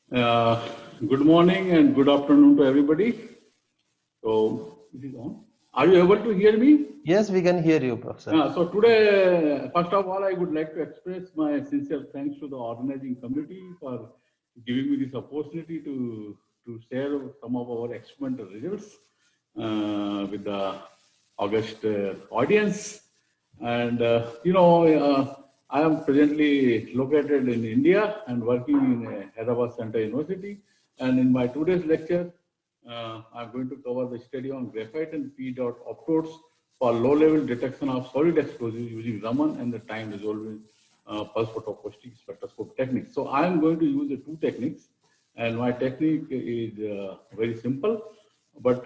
Uh, Good morning and good afternoon to everybody. So, it is on. Are you able to hear me? Yes, we can hear you, Professor. So today, first of all, I would like to express my sincere thanks to the organizing committee for giving me this opportunity to share some of our experimental results with the August audience. And I am presently located in India and working in Hyderabad Central University. And in my today's lecture, I'm going to cover the study on graphite and p-dot optodes for low-level detection of solid explosives using Raman and the time-resolving pulse photoacoustic spectroscope techniques. So I am going to use the two techniques, and my technique is very simple. But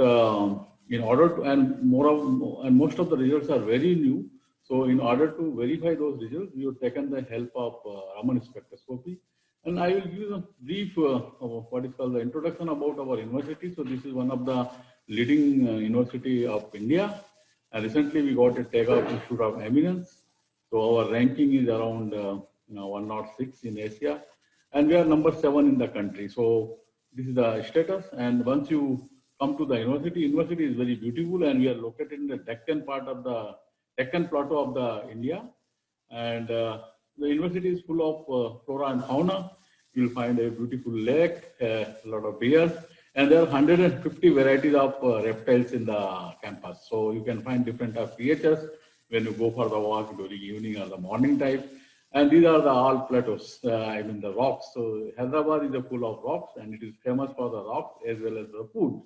in order to, and most of the results are very new. So in order to verify those results, we have taken the help of Raman spectroscopy. And I will give a brief what is called the introduction about our university. So this is one of the leading university of India. And recently we got a tag of Institute of Eminence. So our ranking is around 106 in Asia. And we are number 7 in the country. So this is the status. And once you come to the university is very beautiful, and we are located in the Deccan part of the Deccan plateau of the India. And the university is full of flora and fauna. You'll find a beautiful lake, a lot of bears, and there are 150 varieties of reptiles in the campus. So you can find different type of creatures when you go for the walk during evening or the morning time. And these are the all plateaus, the rocks. So Hyderabad is full of rocks, and it is famous for the rocks as well as the food.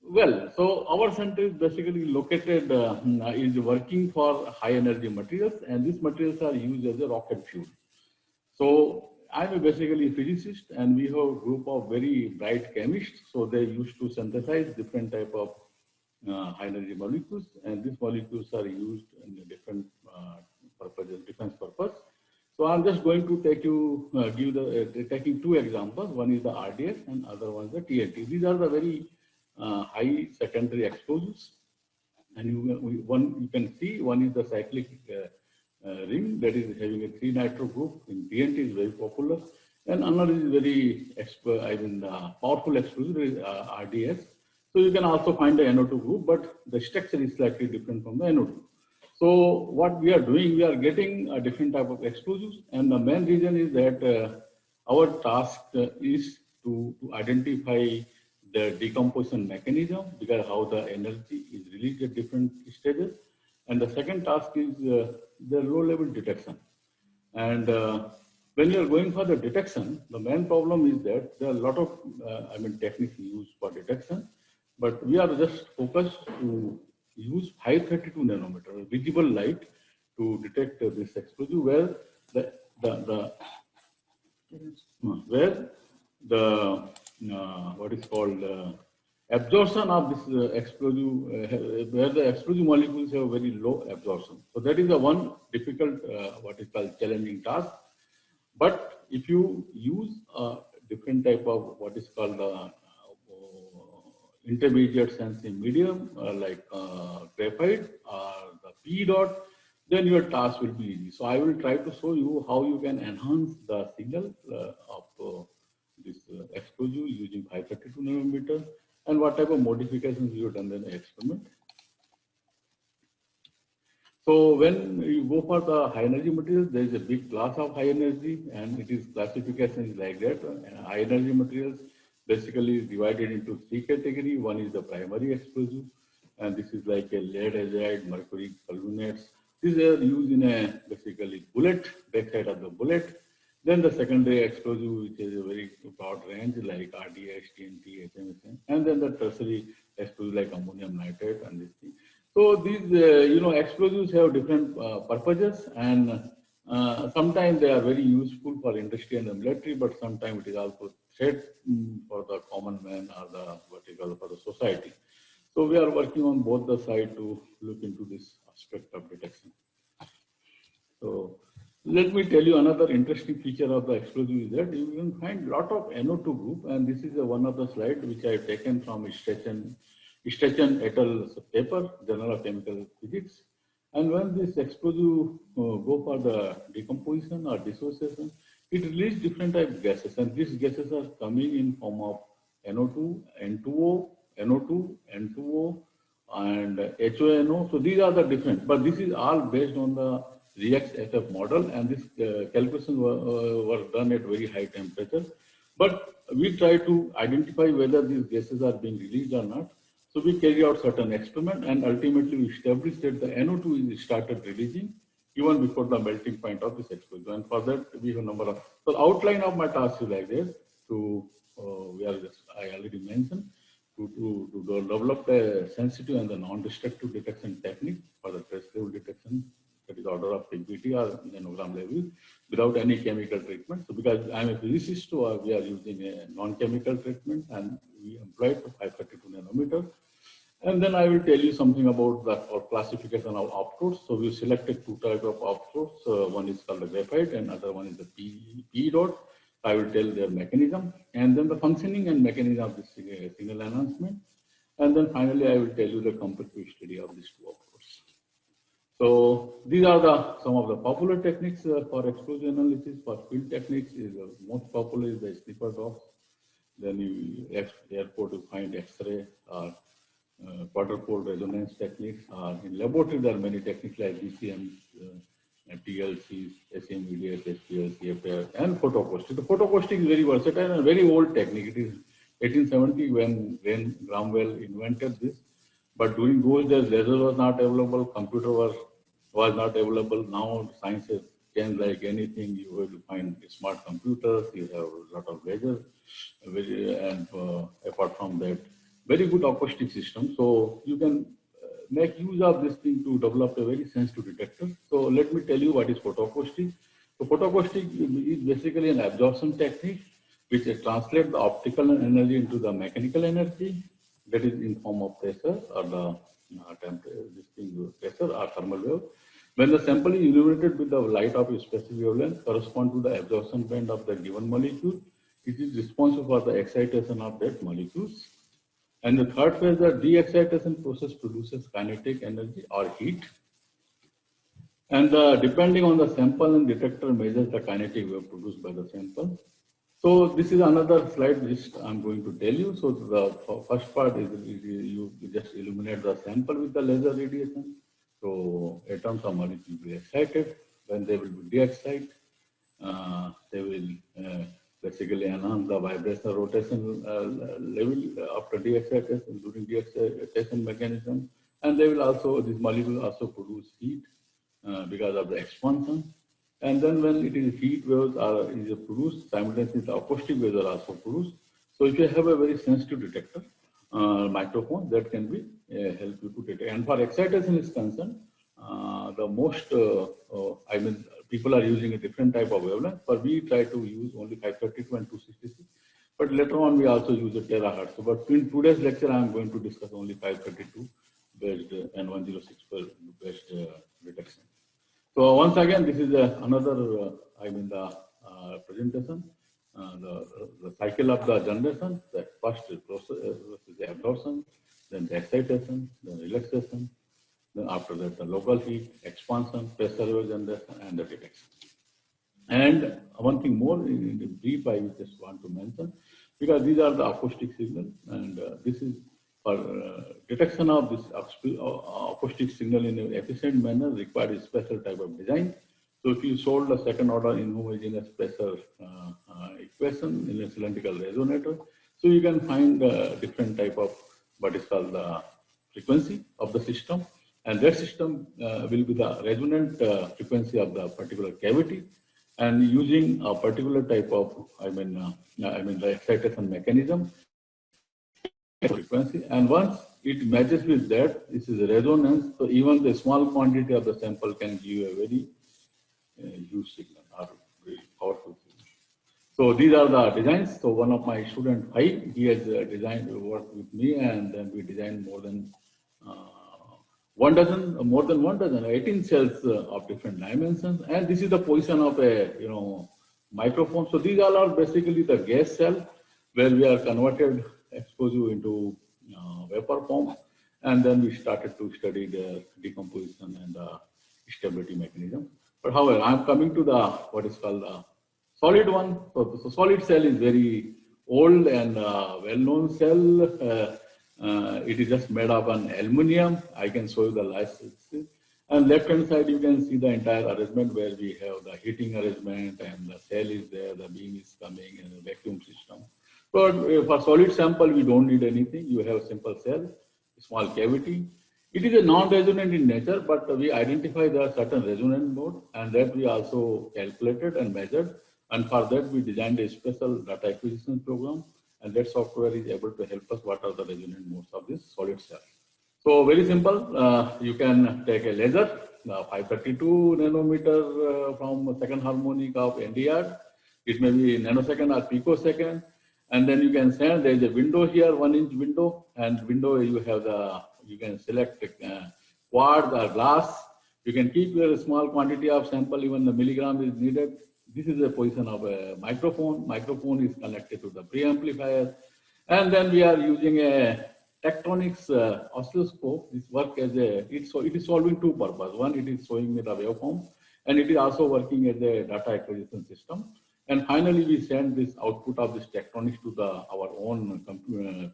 Well, so our center is basically located, is working for high energy materials, and these materials are used as a rocket fuel. So I'm basically a physicist, and we have a group of very bright chemists. So they used to synthesize different type of high energy molecules, and these molecules are used in different purposes, defense purpose. So I'm just going to take you, taking two examples. One is the RDS and other one is the TNT. These are the very high secondary explosives. And you can see one is the cyclic ring that is having a 3-nitro group in TNT is very popular. And another is very powerful explosive is RDS. So you can also find the NO2 group, but the structure is slightly different from the NO2. So what we are doing, we are getting a different type of explosives, and the main reason is that our task is to identify the decomposition mechanism, because how the energy is released at different stages. And the second task is the low-level detection. And when you are going for the detection, the main problem is that there are a lot of techniques used for detection, but we are just focused to use 532 nanometer visible light to detect this explosive, where what is called absorption of this explosive, where the explosive molecules have very low absorption. So that is the one difficult, what is called challenging task. But if you use a different type of what is called intermediate sensing medium, like graphite or the P dot, then your task will be easy. So I will try to show you how you can enhance the signal of this explosive using 532 nanometer, and what type of modifications you have done in the experiment. So when you go for the high energy materials, there is a big class of high energy, and it is classification is like that. High energy materials basically divided into 3 categories. One is the primary explosive, and this is like a lead azide, mercury carbonates. These are used in a basically bullet, backside of the bullet. Then the secondary explosive, which is a very broad range like RDS, TNT, HMSN, and then the tertiary explosive like ammonium nitrate and this thing. So these, explosives have different purposes, and sometimes they are very useful for industry and the military, but sometimes it is also threat for the common man or the vertical for the society. So we are working on both the side to look into this aspect of detection. So let me tell you another interesting feature of the explosive is that you can find a lot of NO2 group, and this is one of the slides which I have taken from Stetson et al. Paper, Journal of Chemical Physics. And when this explosive go for the decomposition or dissociation, it released different type of gases, and these gases are coming in form of NO2, N2O, NO2, N2O, and HONO. So these are the different, but this is all based on the React-FF model, and this calculations were done at very high temperature. But we try to identify whether these gases are being released or not. So we carry out certain experiment, and ultimately we established that the NO2 is started releasing even before the melting point of this explosion. And for that, we have a number of. So outline of my task is like this: to I already mentioned to develop a sensitive and the non-destructive detection technique for the trace level detection, that is order of PBT or nanogram level, without any chemical treatment. So because I'm a physicist, so we are using a non-chemical treatment, and we employed 532 nanometer. And then I will tell you something about the classification of optodes. So we selected two types of optodes. One is called the graphite, and other one is the P dot. I will tell their mechanism, and then the functioning and mechanism of this signal enhancement. And then finally, I will tell you the comparative study of these two optodes. So these are some of the popular techniques for explosion analysis. For field techniques, is the most popular is the sniffer dogs. Then you airport you find X-ray or quarter pole resonance techniques. In laboratory, there are many techniques like DCM, TLCs, SMVDS, SPLC, APR, and photoacoustic. The photoacoustic is very versatile and very old technique. It is 1870 when Gramwell invented this. But during those days, laser was not available, computer was not available. Now science has changed like anything. You will find smart computers, you have a lot of lasers, and apart from that, very good acoustic system. So you can make use of this thing to develop a very sensitive detector. So let me tell you what is photoacoustic. So photoacoustic is basically an absorption technique which translates the optical energy into the mechanical energy, that is in form of pressure or the pressure or thermal wave. When the sample is illuminated with the light of a specific wavelength correspond to the absorption band of the given molecule, it is responsible for the excitation of that molecules. And the third phase, the de-excitation process produces kinetic energy or heat. And depending on the sample and detector measures the kinetic wave produced by the sample. So this is another slide which I'm going to tell you. So the first part is you just illuminate the sample with the laser radiation. So atoms or molecules will be excited. When they will be de-excited, they will basically enhance the vibrational rotation level after de-excitation, during de-excitation mechanism. And they will also, this molecule also produce heat because of the expansion. And then when it is heat waves are produced, simultaneously the acoustic waves are also produced. So if you have a very sensitive detector, microphone, that can be help you to detect. And for excitation is concerned, the most, I mean, people are using a different type of wavelength, but we try to use only 532 and 266. But later on, we also use a terahertz. But in today's lecture, I am going to discuss only 532 based and 106 based detection. So once again, this is another, I mean, the presentation, the cycle of the generation. The first process is the absorption, then the excitation, then relaxation, then after that the local heat, expansion, pressure wave generation, and the detection. And one thing more in the brief I just want to mention, because these are the acoustic signals, and this is for detection of this acoustic signal in an efficient manner requires a special type of design. So if you solve the second order inhomogeneous pressure equation in a cylindrical resonator, so you can find different type of what is called the frequency of the system, and that system will be the resonant frequency of the particular cavity, and using a particular type of, the excitation mechanism frequency, and once it matches with that, this is a resonance. So even the small quantity of the sample can give you a very huge signal or very powerful signal. So these are the designs. So one of my students, he has designed work with me, and then we designed more than 18 cells of different dimensions. And this is the position of a microphone. So these all are basically the gas cell where we are converted explosive into vapor form, and then we started to study the decomposition and the stability mechanism. But however, I'm coming to the what is called Solid one, so solid cell is very old and well-known cell. It is just made of an aluminum. I can show you the licenses. And left-hand side, you can see the entire arrangement where we have the heating arrangement and the cell is there, the beam is coming and the vacuum system. But for solid sample, we don't need anything. You have a simple cell, small cavity. It is a non-resonant in nature, but we identify there are certain resonant mode, and that we also calculated and measured. And for that, we designed a special data acquisition program, and that software is able to help us what are the resonant modes of this solid cell. So very simple, you can take a laser, 532 nanometer from second harmonic of NDR. It may be nanosecond or picosecond. And then you can send, there is a window here, 1-inch window, and window you have you can select quartz or glass. You can keep a small quantity of sample, even the milligram is needed. This is the position of a microphone. Microphone is connected to the preamplifier. And then we are using a tectonics oscilloscope. This work as it is solving two purposes. One, it is showing me the waveform, and it is also working as a data acquisition system. And finally, we send this output of this tectonics to our own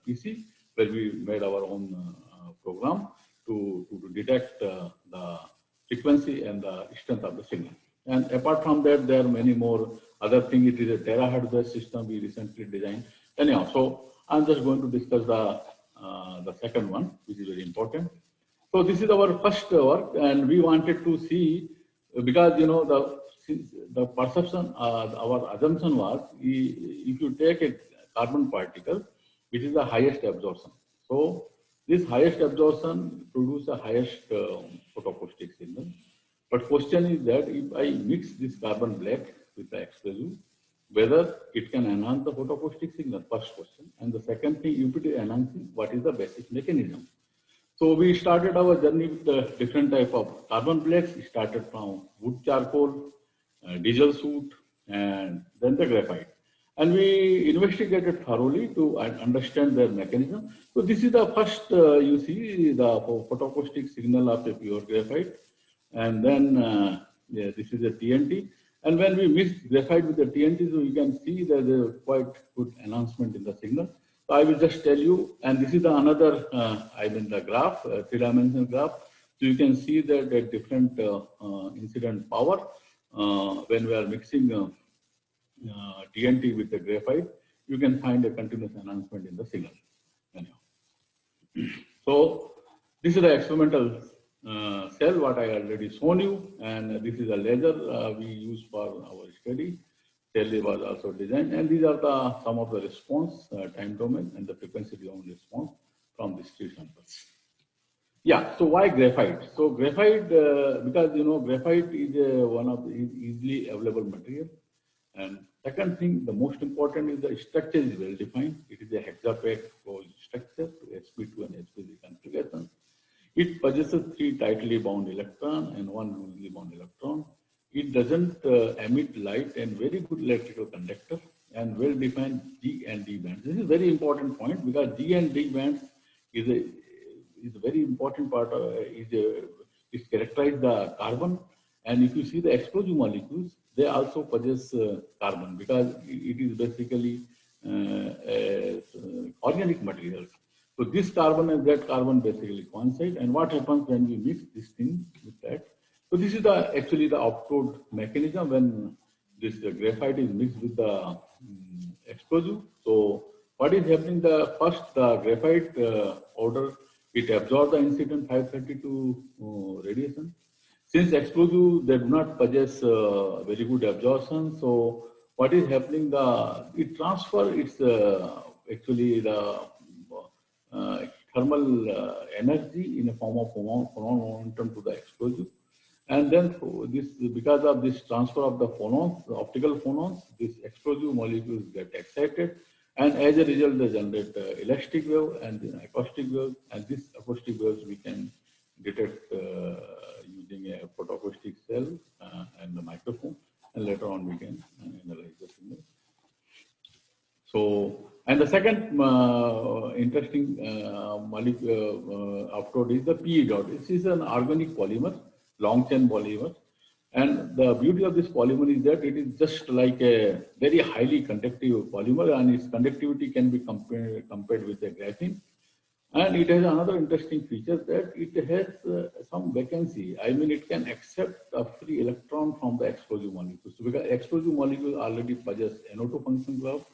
PC, where we made our own program to detect the frequency and the strength of the signal. And apart from that, there are many more other things. It is a terahertz based system we recently designed. Anyhow, so I'm just going to discuss the second one, which is very important. So this is our first work, and we wanted to see, because the perception, our assumption was, if you take a carbon particle, which is the highest absorption. So this highest absorption produces the highest photoacoustic signal. But question is that if I mix this carbon black with the explosive, whether it can enhance the photoacoustic signal, first question. And the second thing, if it is enhancing, what is the basic mechanism? So we started our journey with the different type of carbon blacks. We started from wood charcoal, diesel soot, and then the graphite. And we investigated thoroughly to understand their mechanism. So this is the first, you see the photoacoustic signal of a pure graphite. And then this is a TNT. And when we mix graphite with the TNT, so you can see that there is quite good enhancement in the signal. So I will just tell you, and this is another, the graph, three-dimensional graph. So you can see that the different incident power when we are mixing TNT with the graphite, you can find a continuous enhancement in the signal. Anyhow. So this is the experimental cell, what I already shown you, and this is a laser we use for our study. Cell was also designed, and these are some of the response time domain and the frequency domain response from these three samples. Yeah, so why graphite? So graphite, because graphite is one of the easily available material, and second thing, the most important is the structure is well defined. It is a hexapack structure to sp2 and sp3 configuration. It possesses 3 tightly bound electrons and 1 loosely bound electron. It doesn't emit light and very good electrical conductor and well-defined G and D bands. This is a very important point because G and D bands is a very important part. It characterizes the carbon, and if you see the explosive molecules, they also possess carbon because it is basically organic materials. So this carbon and that carbon basically coincide, and what happens when we mix this thing with that? So this is actually the optode mechanism when this graphite is mixed with the explosive. So what is happening? The graphite order, it absorbs the incident 532 radiation. Since explosive, they do not possess very good absorption. So what is happening? It transfers its actually the thermal energy in a form of phonon momentum to the explosive. And then because of this transfer of the phonons, the optical phonons, these explosive molecules get excited. And as a result, they generate elastic wave and then acoustic wave. And these acoustic waves we can detect using a photoacoustic cell and the microphone. And later on, we can analyze the signal. So, and the second interesting molecule optode is the PE dot. This is an organic polymer, long chain polymer. And the beauty of this polymer is that it is just like a very highly conductive polymer, and its conductivity can be compared with a graphene. And it has another interesting feature that it has some vacancy. I mean, it can accept a free electron from the explosive molecule. So because explosive molecule already possess NO2 function group,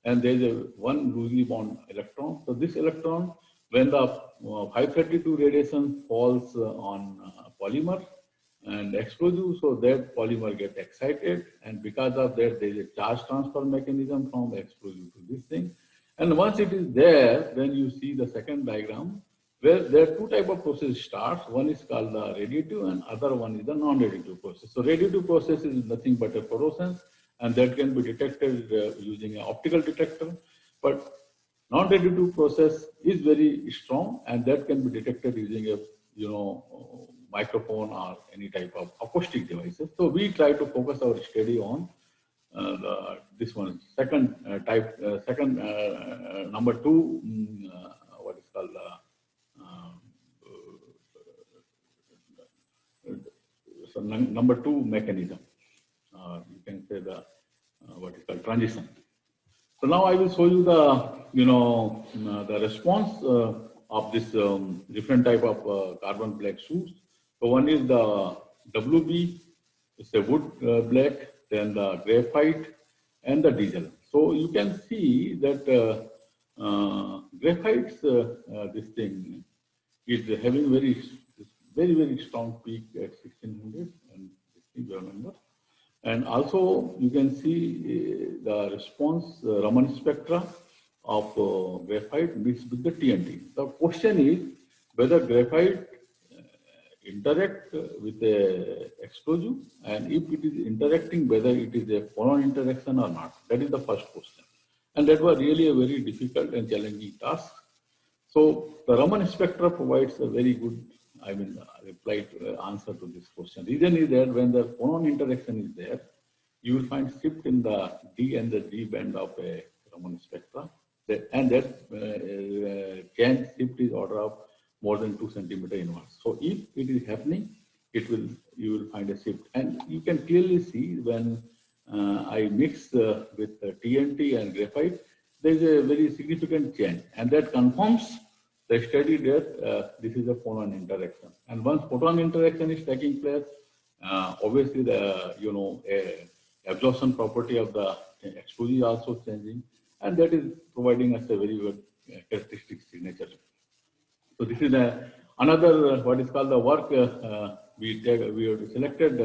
and there is a one loosely bound electron. So this electron, when the 532 radiation falls on polymer and explosive, so that polymer gets excited, and because of that, there is a charge transfer mechanism from explosive to this thing. And once it is there, then you see the second diagram where there are two types of process starts. One is called the radiative and other one is the non-radiative process. So radiative process is nothing but a fluorescence, and that can be detected using an optical detector. But non-radiative process is very strong, and that can be detected using a microphone or any type of acoustic devices. So we try to focus our study on this one, second type, number two, what is called so number two mechanism. You can say the what is called transition. So now I will show you the the response of this different type of carbon black source. So one is the WB, it's a wood black, then the graphite and the diesel. So you can see that graphite's this thing is having very strong peak at 1600, and this thing you remember. And also you can see the response Raman spectra of graphite mixed with the TNT. The question is whether graphite interact with the explosive, and if it is interacting, whether it is a phonon interaction or not. That is the first question. And that was really a very difficult and challenging task. So the Raman spectra provides a very good, reply to, answer to this question. Reason is that when the phonon interaction is there, you will find shift in the D and the G band of a Raman spectra, and that change shift is order of more than 2 centimeter inwards. So if it is happening, you will find a shift, and you can clearly see when I mix with TNT and graphite, there is a very significant change, and that confirms the study that this is a phonon interaction. And once photon interaction is taking place, obviously the absorption property of the explosive is also changing, and that is providing us a very good characteristic signature. So this is another what is called the work we have selected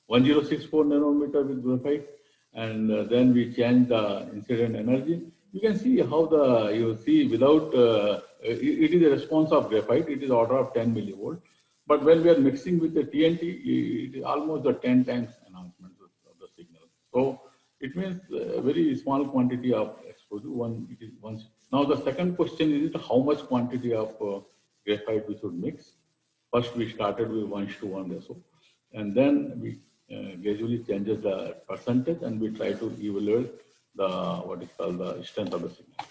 1064 nanometer with graphite, and then we change the incident energy. You can see how you see without it is a response of graphite. It is order of 10 millivolt, but when we are mixing with the TNT, it is almost the 10 times enhancement of the signal. So it means a very small quantity of exposure. Now the second question is how much quantity of graphite we should mix. First we started with 1:1 ratio, and then we gradually changes the percentage, and we try to evaluate the what is called the strength of the signal.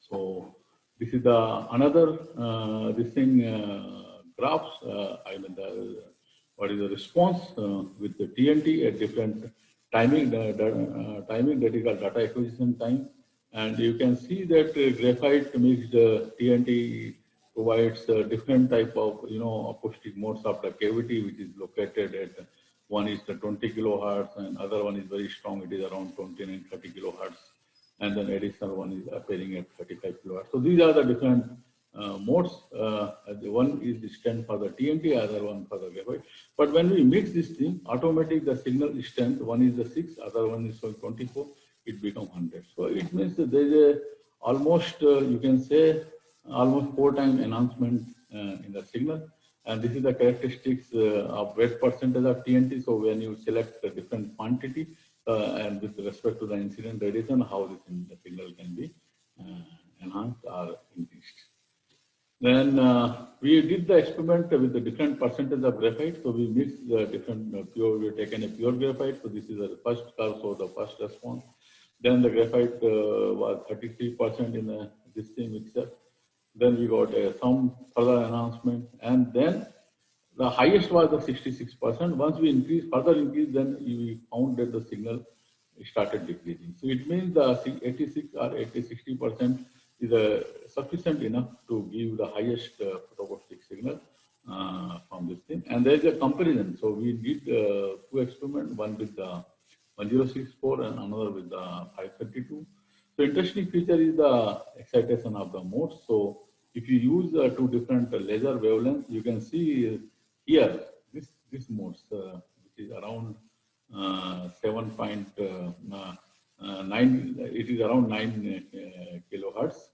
So this is the another graphs. What is the response with the TNT at different timing, timing that is called data acquisition time. And you can see that graphite mixed TNT provides different type of acoustic modes of the cavity, which is located at one is the 20 kilohertz, and other one is very strong. It is around 29, 30 kilohertz, and then additional one is appearing at 35 kilohertz. So these are the different modes. One is distant for the TNT, other one for the graphite. But when we mix this thing, automatically the signal strength, one is the 6, other one is 24, it becomes 100. So it means that there is a almost, you can say, almost 4 times enhancement in the signal. And this is the characteristics of weight percentage of TNT. So when you select a different quantity and with respect to the incident radiation, how the signal can be enhanced or increased. Then we did the experiment with the different percentage of graphite. So we mixed the different pure, we have taken a pure graphite. So this is the first curve, so the first response. Then the graphite was 33% in this thing mixture. Then we got some further enhancement, and then The highest was the 66%. Once we further increase, then we found that the signal started decreasing. So it means the 86 or 60% is sufficient enough to give the highest photoacoustic signal from this thing. And there is a comparison. So we did two experiments, one with the 1064 and another with the 532. So interesting feature is the excitation of the modes. So if you use two different laser wavelengths, you can see here this modes, which is around 7.9, it is around 9 kilohertz.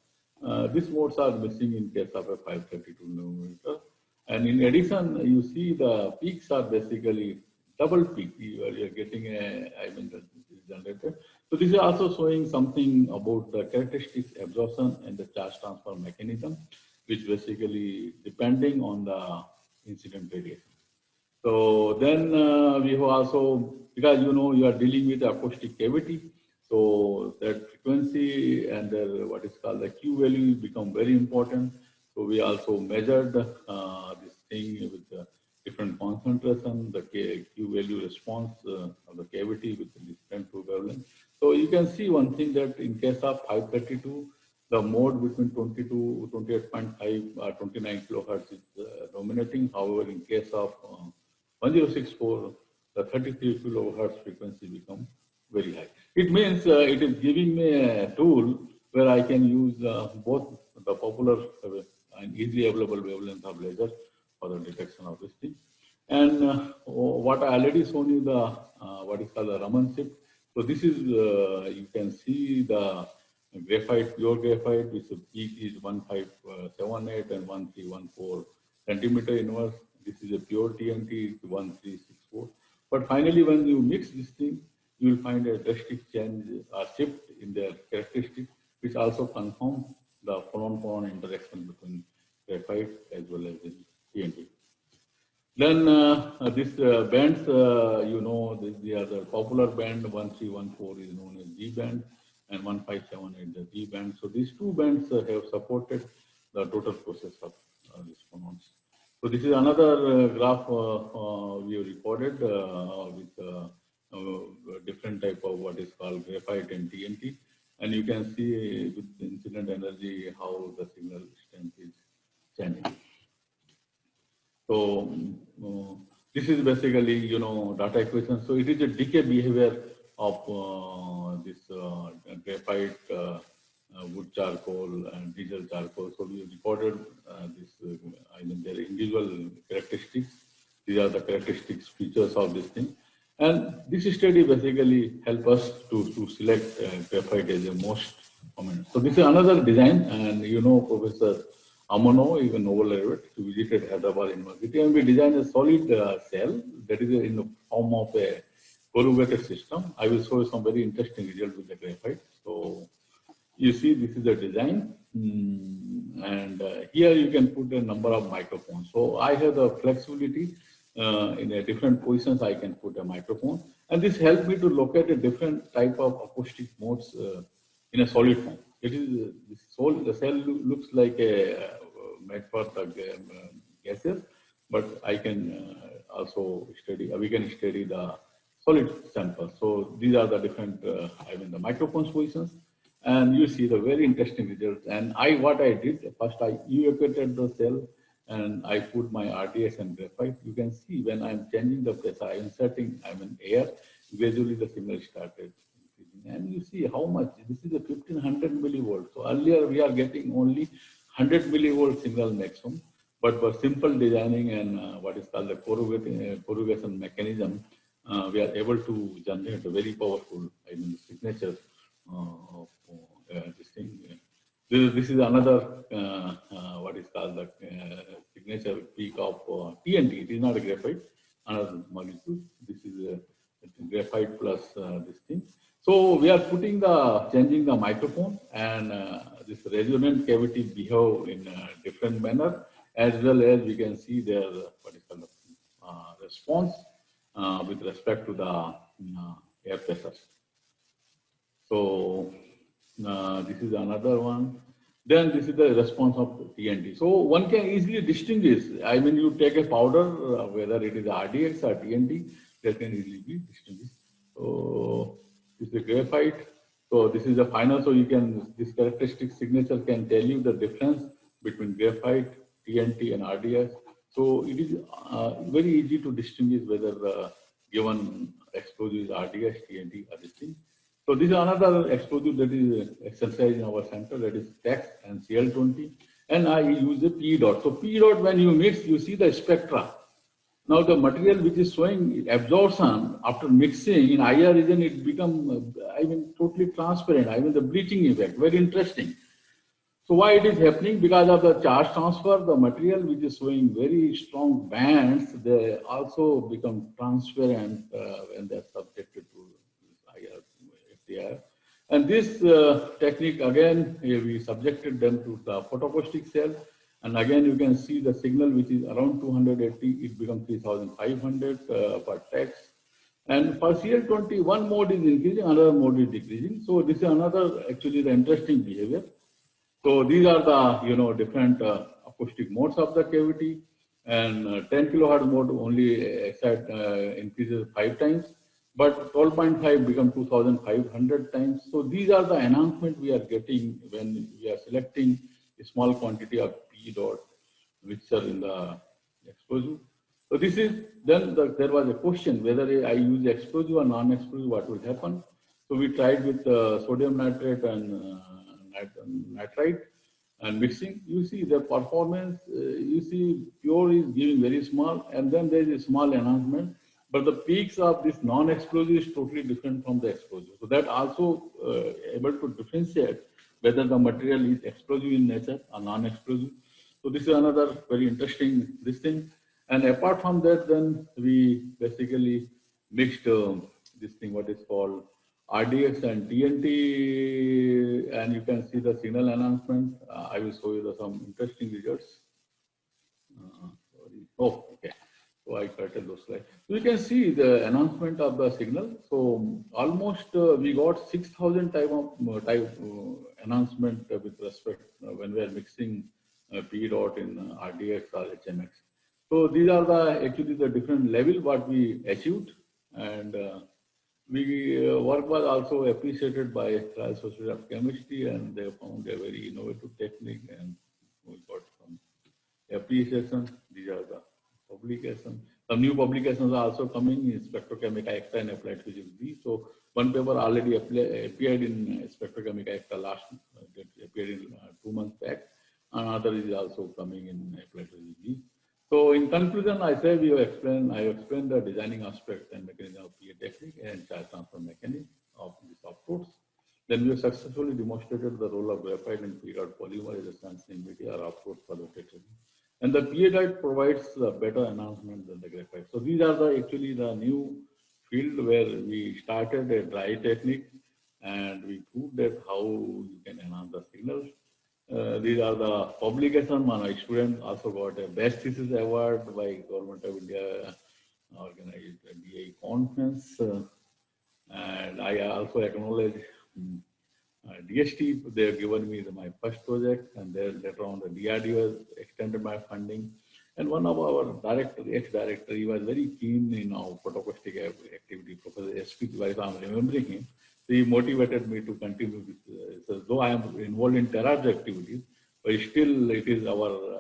These modes are missing in case of a 532 nanometer. And in addition, you see the peaks are basically double peak. You are getting this is generated. So this is also showing something about the characteristics absorption and the charge transfer mechanism, which basically depending on the incident radiation. So then we have also, because you are dealing with acoustic cavity, so that frequency and what is called the Q value become very important. So we also measured this thing with different concentration, the Q value response of the cavity with the different two wavelengths. So you can see one thing that in case of 532, the mode between 22, 28.5, 29 kilohertz is dominating. However, in case of 1064, the 33 kilohertz frequency become very high. It means it is giving me a tool where I can use both the popular and easily available wavelength of laser for the detection of this thing. And what I already shown you the what is called the Raman shift. So this is you can see the graphite, pure graphite, which the peak is 1578 and 1314 centimeter inverse. This is a pure TNT, 1364. But finally, when you mix this thing, you will find a drastic change or shift in their characteristics, which also confirms the phonon-phonon interaction between graphite as well as the TNT. Then this bands, they are the popular band. 1314 is known as G band, and 1578 the G band. So these two bands have supported the total process of these phonons. So this is another graph we have recorded with different type of what is called graphite and TNT. And you can see with incident energy how the signal strength is changing. So this is basically, data equation. So it is a decay behavior of this graphite, wood charcoal, and diesel charcoal. So we recorded their individual characteristics. These are the characteristics, features of this thing. And this study basically help us to select graphite as the most common. So this is another design, and Professor Amano, even Noble laureate, who visited Hyderabad University, and we designed a solid cell that is in the form of a corrugated system. I will show you some very interesting results with the graphite. So you see, this is the design, and here you can put a number of microphones. So I have the flexibility in a different positions. I can put a microphone, and this helps me to locate a different type of acoustic modes in a solid form. It is the cell looks like a made for the gases, but I can also study. We can study the solid sample. So these are the different the microphones positions, and you see the very interesting results. And what I did first, I evacuated the cell, and I put my RDS and graphite. You can see when I'm changing the pressure, I'm inserting air. Gradually, the signal started. And you see how much, this is a 1500 millivolts. So earlier we are getting only 100 millivolt signal maximum, but for simple designing and what is called the corrugation mechanism, we are able to generate a very powerful signature of this thing. This is another what is called the signature peak of TNT. It is not a graphite, another molecule. This is a graphite plus this thing. So we are changing the microphone, and this resonant cavity behave in a different manner, as well as we can see their what is called response with respect to the air pressure. So this is another one. then this is the response of TNT. So one can easily distinguish. I mean, you take a powder, whether it is RDX or TNT, that can easily be distinguished. So this is the graphite. So this is the final. So you can, this characteristic signature can tell you the difference between graphite, TNT, and RDX. So it is very easy to distinguish whether the given explosive is RDX, TNT, or this thing. So this is another explosive that is exercised in our center, that is TEX and Cl20. And I use a P dot. So P dot, when you mix, you see the spectra. Now the material which is showing absorption after mixing in IR region, it becomes, I mean, totally transparent. I mean, the bleaching effect, very interesting. So why it is happening? Because of the charge transfer, the material which is showing very strong bands, they also become transparent when they are subjected to IR, FTIR. And this technique, again, we subjected them to the photoacoustic cell. And again, you can see the signal which is around 280, it becomes 3500 per text. And for Cl20, one mode is increasing, another mode is decreasing. So this is another, actually, the interesting behavior. So these are the, different acoustic modes of the cavity, and 10 kilohertz mode only increases 5 times, but 12.5 becomes 2,500 times. So these are the enhancement we are getting when we are selecting a small quantity of P dot mixture in the explosive. So this is, then there was a question whether I use explosive or non-explosive, what will happen? So we tried with sodium nitrate and nitrite and mixing. You see the performance, you see pure is giving very small, and then there is a small enhancement, but the peaks of this non-explosive is totally different from the explosive. So that also able to differentiate whether the material is explosive in nature or non-explosive. So this is another very interesting this thing. And apart from that, then we basically mixed this thing, what is called RDX and TNT, and you can see the signal enhancement. I will show you some interesting results. Sorry. Oh, okay. So I cut those slides. So you can see the enhancement of the signal. So almost we got 6,000 type enhancement with respect when we are mixing P dot in RDX or HMX. So these are the actually the different level what we achieved, and work was also appreciated by Royal Society of Chemistry, and they found a very innovative technique, and we got some appreciation. These are the publications. Some new publications are also coming in spectrochemical actor and applied physics B. So one paper already appeared in spectrochemical actor last, appeared in 2 months back. Another is also coming in applied physics B. So in conclusion, I say I explained the designing aspect and mechanism of PA technique and charge transfer mechanism of these outputs. Then we have successfully demonstrated the role of graphite and P-dot polymer as a sensing media or output for the technique. And the PA-dot provides a better enhancement than the graphite. So these are actually the new field where we started a dry technique, and we proved that how you can enhance the signals. These are the publications. My student also got a Best Thesis Award by Government of India organized a DI conference. And I also acknowledge DST. They have given me my first project, and then later on the DRDO extended my funding. And one of our ex-director, he was very keen in our photoacoustic activity, Professor S.P. Tiwari, I'm remembering him. He motivated me to continue with, so though I am involved in terror activities, but still it is our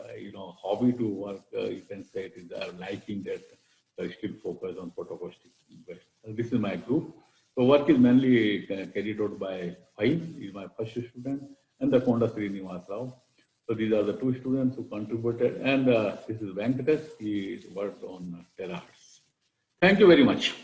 hobby to work. You can say it is our liking that I still focus on photoacoustic. This is my group. So work is mainly carried out by Fahim, he is my first student, and the Konda Srinivas Rao. So these are the 2 students who contributed, and this is Venkatesh. He worked on terrors. Thank you very much.